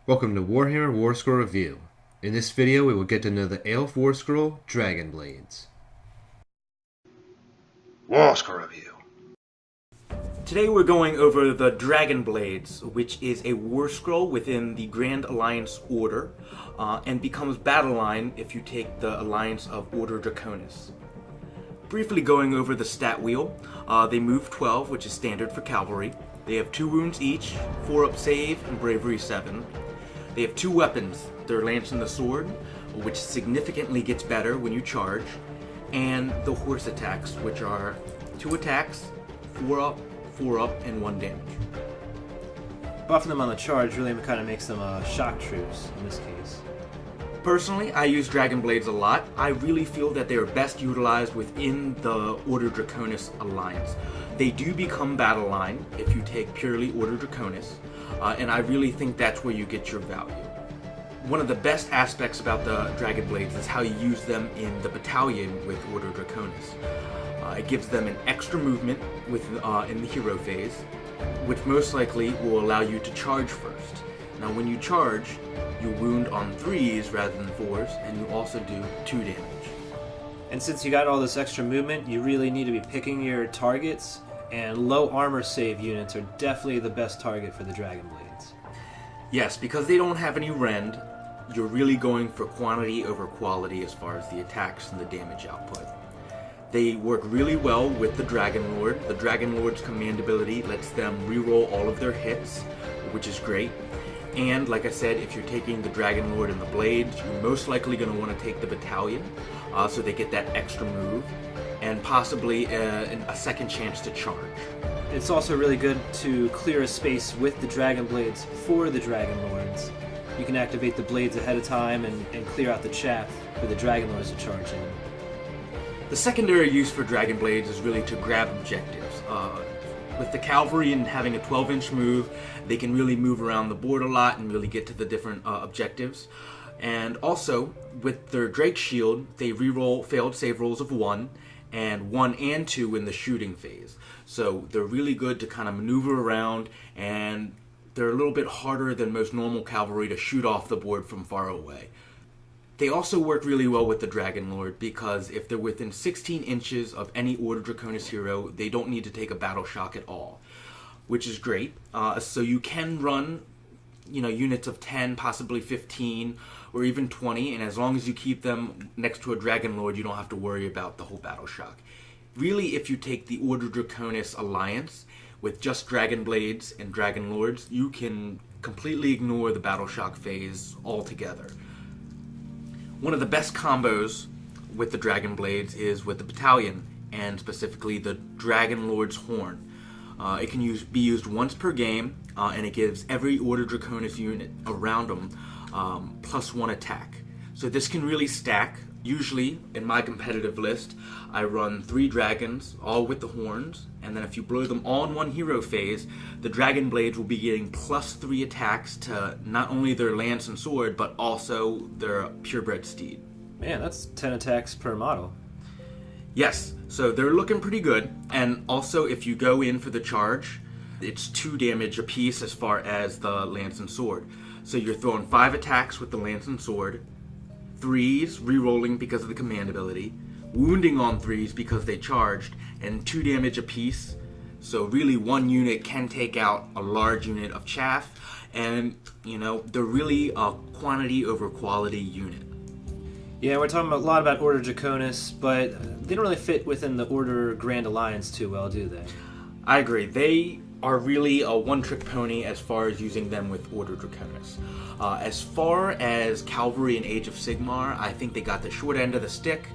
Welcome to Warhammer Warscroll Review. In this video, we will get to know the Elf Warscroll, Dragon Blades. Warscroll Review. Today we're going over the Dragon Blades, which is a war scroll within the Grand Alliance Order, and becomes battle line if you take the Alliance of Order Draconis. Briefly going over the stat wheel, they move 12, which is standard for cavalry. They have 2 wounds each, 4 up save, and bravery 7. They have 2 weapons, their lance and the sword, which significantly gets better when you charge, and the horse attacks, which are 2 attacks, 4 up, and 1 damage. Buffing them on the charge really kind of makes them shock troops in this case. Personally, I use Dragon Blades a lot. I really feel that they are best utilized within the Order Draconis alliance. They do become battle line if you take purely Order Draconis, and I really think that's where you get your value. One of the best aspects about the Dragon Blades is how you use them in the battalion with Order Draconis. It gives them an extra movement in the hero phase, which most likely will allow you to charge first. Now when you charge, you wound on 3s rather than 4s, and you also do 2 damage. And since you got all this extra movement, you really need to be picking your targets, and low armor save units are definitely the best target for the Dragon Blades. Yes, because they don't have any rend, you're really going for quantity over quality as far as the attacks and the damage output. They work really well with the Dragon Lord. The Dragon Lord's command ability lets them reroll all of their hits, which is great. And like I said, if you're taking the Dragon Lord and the Blades, you're most likely going to want to take the Battalion, so they get that extra move, and possibly a second chance to charge. It's also really good to clear a space with the Dragon Blades for the Dragon Lords. You can activate the Blades ahead of time and clear out the chaff for the Dragon Lords to charge in. The secondary use for Dragon Blades is really to grab objectives. With the cavalry and having a 12-inch move, they can really move around the board a lot and really get to the different objectives. And also, with their Drake Shield, they reroll failed save rolls of 1, and 1 and 2 in the shooting phase. So they're really good to kind of maneuver around, and they're a little bit harder than most normal cavalry to shoot off the board from far away. They also work really well with the Dragon Lord because if they're within 16 inches of any Order Draconis hero, they don't need to take a battle shock at all, which is great. So you can run, units of 10, possibly 15, or even 20, and as long as you keep them next to a Dragon Lord, you don't have to worry about the whole battle shock. Really, if you take the Order Draconis alliance with just Dragon Blades and Dragon Lords, you can completely ignore the battle shock phase altogether. One of the best combos with the Dragon Blades is with the Battalion, and specifically the Dragon Lord's Horn. It can be used once per game, and it gives every Order Draconis unit around them +1 attack. So this can really stack. Usually, in my competitive list, I run 3 dragons, all with the horns, and then if you blow them all in one hero phase, the Dragon Blades will be getting +3 attacks to not only their lance and sword, but also their purebred steed. Man, that's 10 attacks per model. Yes, so they're looking pretty good, and also if you go in for the charge, it's 2 damage apiece as far as the lance and sword. So you're throwing 5 attacks with the lance and sword, 3s re-rolling because of the command ability, wounding on 3s because they charged, and 2 damage apiece. So really 1 unit can take out a large unit of chaff, and they're really a quantity over quality unit. Yeah, we're talking a lot about Order Draconis, but they don't really fit within the Order Grand Alliance too well, do they? I agree. They are really a one-trick pony as far as using them with Order Draconis. As far as Cavalry and Age of Sigmar, I think they got the short end of the stick.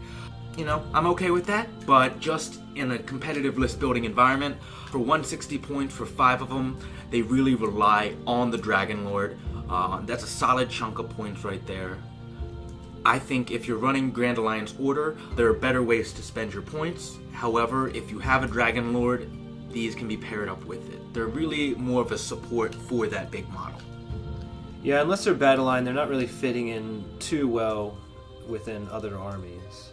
I'm okay with that, but just in a competitive list building environment, for 160 points for 5 of them, they really rely on the Dragon Lord. That's a solid chunk of points right there. I think if you're running Grand Alliance Order, there are better ways to spend your points. However, if you have a Dragon Lord, these can be paired up with it. They're really more of a support for that big model. Yeah, unless they're battle line, they're not really fitting in too well within other armies.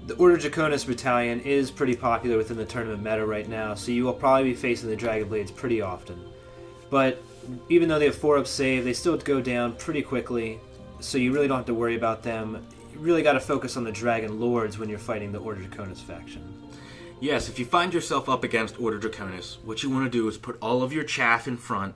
The Order Draconis Battalion is pretty popular within the tournament meta right now, so you will probably be facing the Dragon Blades pretty often. But even though they have 4-up save, they still go down pretty quickly, so you really don't have to worry about them. You really got to focus on the Dragon Lords when you're fighting the Order Draconis faction. Yes, if you find yourself up against Order Draconis, what you want to do is put all of your chaff in front.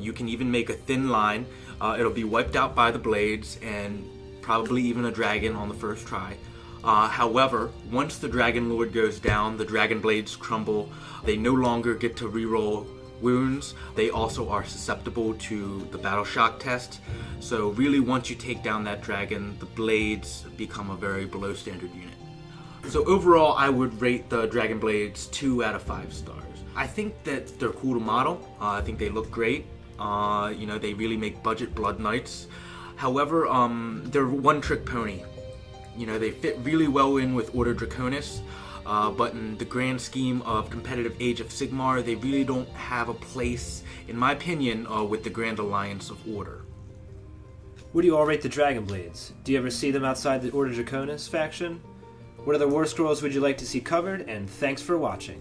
You can even make a thin line. It'll be wiped out by the blades and probably even a dragon on the first try. However, once the Dragon Lord goes down, the Dragon Blades crumble. They no longer get to reroll wounds. They also are susceptible to the Battle Shock test. So really, once you take down that dragon, the blades become a very below standard unit. So overall, I would rate the Dragon Blades 2 out of 5 stars. I think that they're cool to model. I think they look great. They really make budget Blood Knights. However, they're one-trick pony. They fit really well in with Order Draconis, but in the grand scheme of competitive Age of Sigmar, they really don't have a place, in my opinion, with the Grand Alliance of Order. What do you all rate the Dragon Blades? Do you ever see them outside the Order Draconis faction? What other War Scrolls would you like to see covered? And thanks for watching.